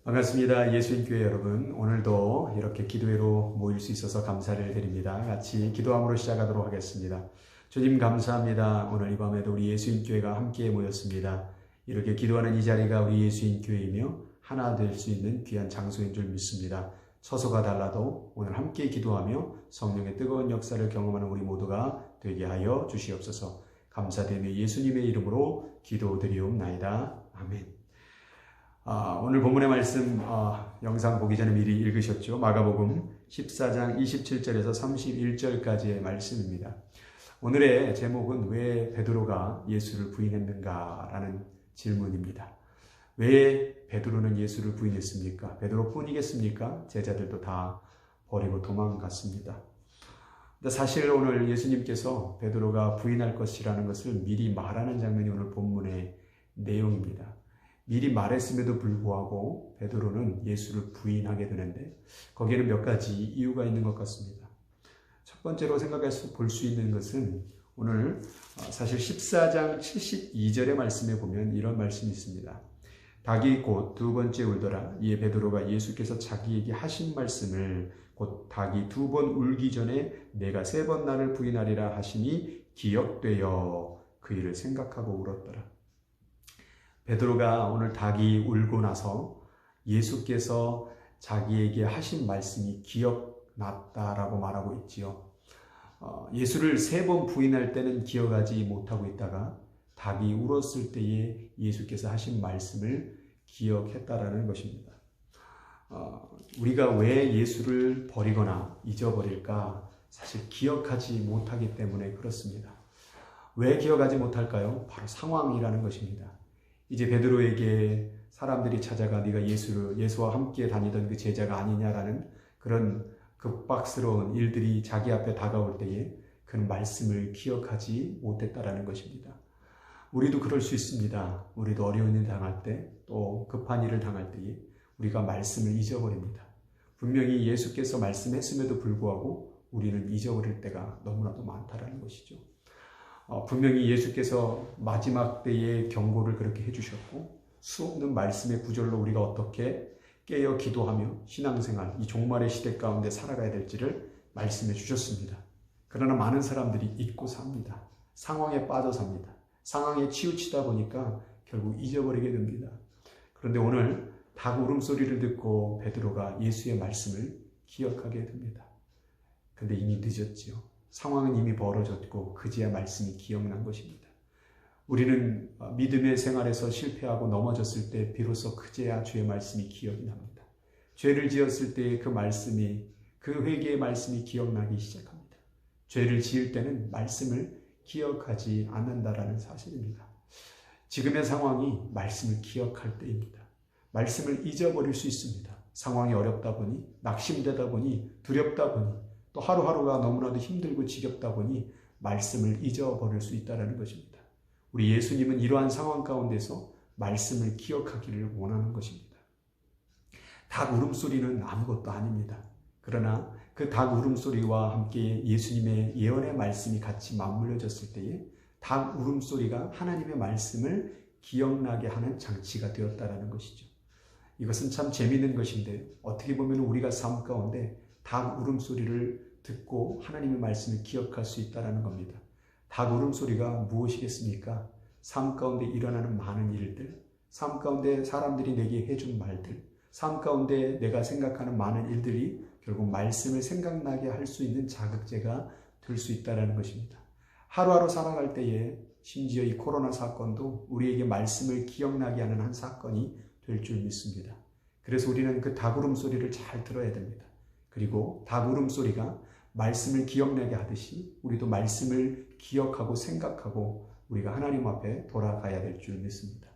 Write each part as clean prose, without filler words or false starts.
반갑습니다. 예수님교회 여러분, 오늘도 이렇게 기도회로 모일 수 있어서 감사를 드립니다. 같이 기도함으로 시작하도록 하겠습니다. 주님 감사합니다. 오늘 이 밤에도 우리 예수님교회가 함께 모였습니다. 이렇게 기도하는 이 자리가 우리 예수님교회이며 하나 될 수 있는 귀한 장소인 줄 믿습니다. 처소가 달라도 오늘 함께 기도하며 성령의 뜨거운 역사를 경험하는 우리 모두가 되게 하여 주시옵소서. 감사드리며 예수님의 이름으로 기도드리옵나이다. 아멘. 오늘 본문의 말씀 영상 보기 전에 미리 읽으셨죠? 마가복음 14장 27절에서 31절까지의 말씀입니다. 오늘의 제목은 왜 베드로가 예수를 부인했는가 라는 질문입니다. 왜 베드로는 예수를 부인했습니까? 베드로뿐이겠습니까? 제자들도 다 버리고 도망갔습니다. 근데 사실 오늘 예수님께서 베드로가 부인할 것이라는 것을 미리 말하는 장면이 오늘 본문의 내용입니다. 미리 말했음에도 불구하고 베드로는 예수를 부인하게 되는데 거기에는 몇 가지 이유가 있는 것 같습니다. 첫 번째로 볼 수 있는 것은 오늘 사실 14장 72절의 말씀에 보면 이런 말씀이 있습니다. 닭이 곧 두 번째 울더라. 이에 베드로가 예수께서 자기에게 하신 말씀을 곧 닭이 두 번 울기 전에 내가 세 번 나를 부인하리라 하시니 기억되어 그 일을 생각하고 울었더라. 베드로가 오늘 닭이 울고 나서 예수께서 자기에게 하신 말씀이 기억났다라고 말하고 있지요. 예수를 세 번 부인할 때는 기억하지 못하고 있다가 닭이 울었을 때에 예수께서 하신 말씀을 기억했다라는 것입니다. 우리가 왜 예수를 버리거나 잊어버릴까? 사실 기억하지 못하기 때문에 그렇습니다. 왜 기억하지 못할까요? 바로 상황이라는 것입니다. 이제 베드로에게 사람들이 찾아가 네가 예수와 함께 다니던 그 제자가 아니냐라는 그런 급박스러운 일들이 자기 앞에 다가올 때에 그는 말씀을 기억하지 못했다라는 것입니다. 우리도 그럴 수 있습니다. 우리도 어려운 일 당할 때, 또 급한 일을 당할 때에 우리가 말씀을 잊어버립니다. 분명히 예수께서 말씀했음에도 불구하고 우리는 잊어버릴 때가 너무나도 많다라는 것이죠. 분명히 예수께서 마지막 때에 경고를 그렇게 해주셨고 수없는 말씀의 구절로 우리가 어떻게 깨어 기도하며 신앙생활, 이 종말의 시대 가운데 살아가야 될지를 말씀해 주셨습니다. 그러나 많은 사람들이 잊고 삽니다. 상황에 빠져 삽니다. 상황에 치우치다 보니까 결국 잊어버리게 됩니다. 그런데 오늘 닭 울음소리를 듣고 베드로가 예수의 말씀을 기억하게 됩니다. 그런데 이미 늦었지요. 상황은 이미 벌어졌고 그제야 말씀이 기억난 것입니다. 우리는 믿음의 생활에서 실패하고 넘어졌을 때 비로소 그제야 주의 말씀이 기억이 납니다. 죄를 지었을 때 그 말씀이, 그 회개의 말씀이 기억나기 시작합니다. 죄를 지을 때는 말씀을 기억하지 않는다라는 사실입니다. 지금의 상황이 말씀을 기억할 때입니다. 말씀을 잊어버릴 수 있습니다. 상황이 어렵다 보니, 낙심되다 보니, 두렵다 보니, 또 하루하루가 너무나도 힘들고 지겹다 보니 말씀을 잊어버릴 수 있다는 것입니다. 우리 예수님은 이러한 상황 가운데서 말씀을 기억하기를 원하는 것입니다. 닭 울음소리는 아무것도 아닙니다. 그러나 그 닭 울음소리와 함께 예수님의 예언의 말씀이 같이 맞물려졌을 때에 닭 울음소리가 하나님의 말씀을 기억나게 하는 장치가 되었다는 것이죠. 이것은 참 재미있는 것인데 어떻게 보면 우리가 삶 가운데 닭 울음소리를 듣고 하나님의 말씀을 기억할 수 있다는 겁니다. 닭 울음소리가 무엇이겠습니까? 삶 가운데 일어나는 많은 일들, 삶 가운데 사람들이 내게 해준 말들, 삶 가운데 내가 생각하는 많은 일들이 결국 말씀을 생각나게 할 수 있는 자극제가 될 수 있다는 것입니다. 하루하루 살아갈 때에 심지어 이 코로나 사건도 우리에게 말씀을 기억나게 하는 한 사건이 될 줄 믿습니다. 그래서 우리는 그 닭 울음소리를 잘 들어야 됩니다. 그리고 닭 울음소리가 말씀을 기억나게 하듯이 우리도 말씀을 기억하고 생각하고 우리가 하나님 앞에 돌아가야 될 줄 믿습니다.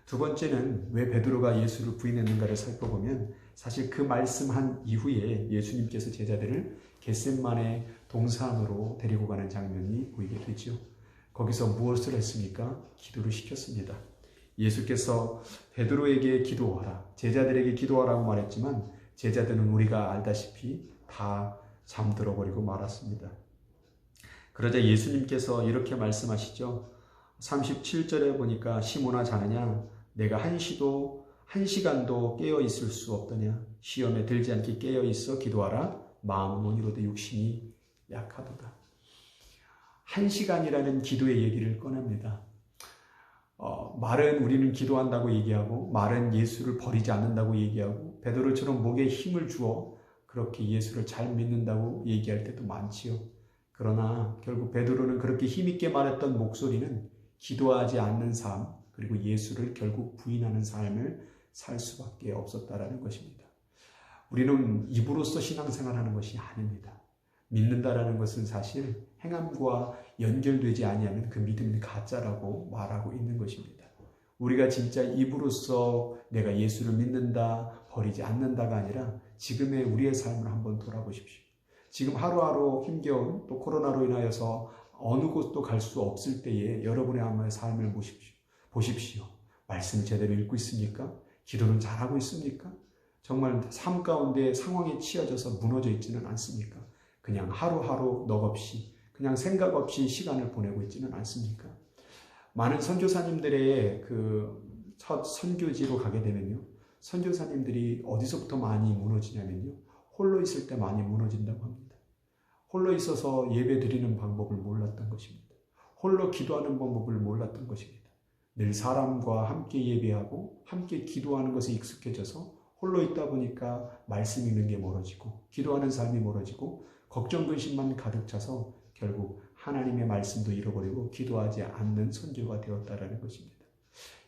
두 번째는 왜 베드로가 예수를 부인했는가를 살펴보면 사실 그 말씀한 이후에 예수님께서 제자들을 겟셋마네 동산으로 데리고 가는 장면이 보이게 되죠. 거기서 무엇을 했습니까? 기도를 시켰습니다. 예수께서 베드로에게 기도하라, 제자들에게 기도하라고 말했지만 제자들은 우리가 알다시피 다 잠들어버리고 말았습니다. 그러자 예수님께서 이렇게 말씀하시죠. 37절에 보니까 시몬아 자느냐 내가 한시도 한 시간도 깨어 있을 수 없더냐. 시험에 들지 않게 깨어 있어 기도하라. 마음은 온이로되 육신이 약하도다. 한 시간이라는 기도의 얘기를 꺼냅니다. 말은 우리는 기도한다고 얘기하고 말은 예수를 버리지 않는다고 얘기하고 베드로처럼 목에 힘을 주어 그렇게 예수를 잘 믿는다고 얘기할 때도 많지요. 그러나 결국 베드로는 그렇게 힘있게 말했던 목소리는 기도하지 않는 삶, 그리고 예수를 결국 부인하는 삶을 살 수밖에 없었다라는 것입니다. 우리는 입으로써 신앙생활하는 것이 아닙니다. 믿는다라는 것은 사실 행함과 연결되지 아니하면 그 믿음이 가짜라고 말하고 있는 것입니다. 우리가 진짜 입으로써 내가 예수를 믿는다, 버리지 않는다가 아니라 지금의 우리의 삶을 한번 돌아보십시오. 지금 하루하루 힘겨운 또 코로나로 인하여서 어느 곳도 갈 수 없을 때에 여러분의 한번의 삶을 보십시오. 말씀 제대로 읽고 있습니까? 기도는 잘하고 있습니까? 정말 삶 가운데 상황에 치여져서 무너져 있지는 않습니까? 그냥 하루하루 넋없이 그냥 생각 없이 시간을 보내고 있지는 않습니까? 많은 선교사님들의 그 첫 선교지로 가게 되면요. 선교사님들이 어디서부터 많이 무너지냐면요. 홀로 있을 때 많이 무너진다고 합니다. 홀로 있어서 예배 드리는 방법을 몰랐던 것입니다. 홀로 기도하는 방법을 몰랐던 것입니다. 늘 사람과 함께 예배하고 함께 기도하는 것에 익숙해져서 홀로 있다 보니까 말씀 읽는 게 멀어지고 기도하는 삶이 멀어지고 걱정 근심만 가득 차서 결국 하나님의 말씀도 잃어버리고 기도하지 않는 선교가 되었다라는 것입니다.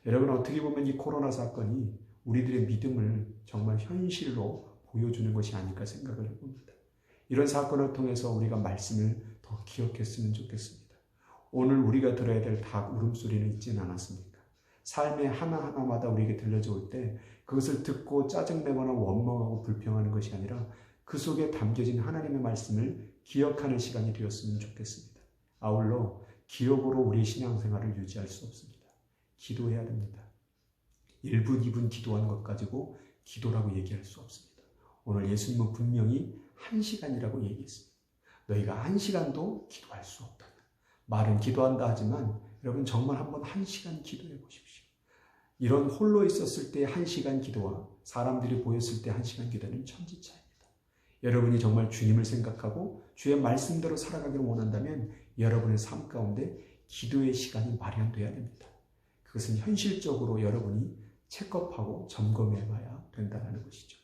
여러분, 어떻게 보면 이 코로나 사건이 우리들의 믿음을 정말 현실로 보여주는 것이 아닐까 생각을 해봅니다. 이런 사건을 통해서 우리가 말씀을 더 기억했으면 좋겠습니다. 오늘 우리가 들어야 될 닭 울음소리는 있지는 않았습니까? 삶의 하나하나마다 우리에게 들려져 올 때 그것을 듣고 짜증내거나 원망하고 불평하는 것이 아니라 그 속에 담겨진 하나님의 말씀을 기억하는 시간이 되었으면 좋겠습니다. 아울러 기억으로 우리의 신앙생활을 유지할 수 없습니다. 기도해야 됩니다. 1분, 2분 기도하는 것 가지고 기도라고 얘기할 수 없습니다. 오늘 예수님은 분명히 1시간이라고 얘기했습니다. 너희가 1시간도 기도할 수 없다면. 말은 기도한다 하지만 여러분 정말 한번 1시간 기도해 보십시오. 이런 홀로 있었을 때 1시간 기도와 사람들이 보였을 때 1시간 기도는 천지차이입니다. 여러분이 정말 주님을 생각하고 주의 말씀대로 살아가기를 원한다면 여러분의 삶 가운데 기도의 시간이 마련돼야 됩니다. 그것은 현실적으로 여러분이 체크업하고 점검해 봐야 된다는 것이죠.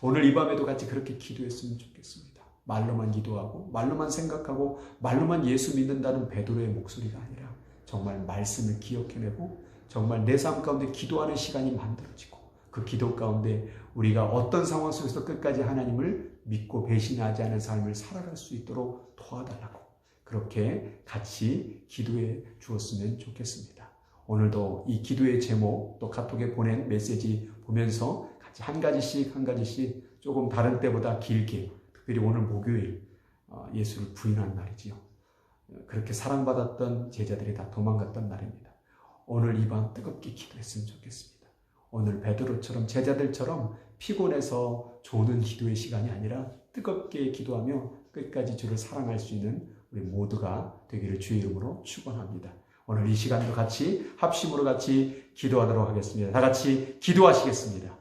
오늘 이 밤에도 같이 그렇게 기도했으면 좋겠습니다. 말로만 기도하고 말로만 생각하고 말로만 예수 믿는다는 베드로의 목소리가 아니라 정말 말씀을 기억해내고 정말 내 삶 가운데 기도하는 시간이 만들어지고 그 기도 가운데 우리가 어떤 상황 속에서 끝까지 하나님을 믿고 배신하지 않은 삶을 살아갈 수 있도록 도와달라고 그렇게 같이 기도해 주었으면 좋겠습니다. 오늘도 이 기도의 제목 또 카톡에 보낸 메시지 보면서 같이 한 가지씩 조금 다른 때보다 길게 특별히 오늘 목요일 예수를 부인한 날이지요. 그렇게 사랑받았던 제자들이 다 도망갔던 날입니다. 오늘 이 밤 뜨겁게 기도했으면 좋겠습니다. 오늘 베드로처럼 제자들처럼 피곤해서 조는 기도의 시간이 아니라 뜨겁게 기도하며 끝까지 주를 사랑할 수 있는 우리 모두가 되기를 주의 이름으로 축원합니다. 오늘 이 시간도 같이 합심으로 같이 기도하도록 하겠습니다. 다 같이 기도하시겠습니다.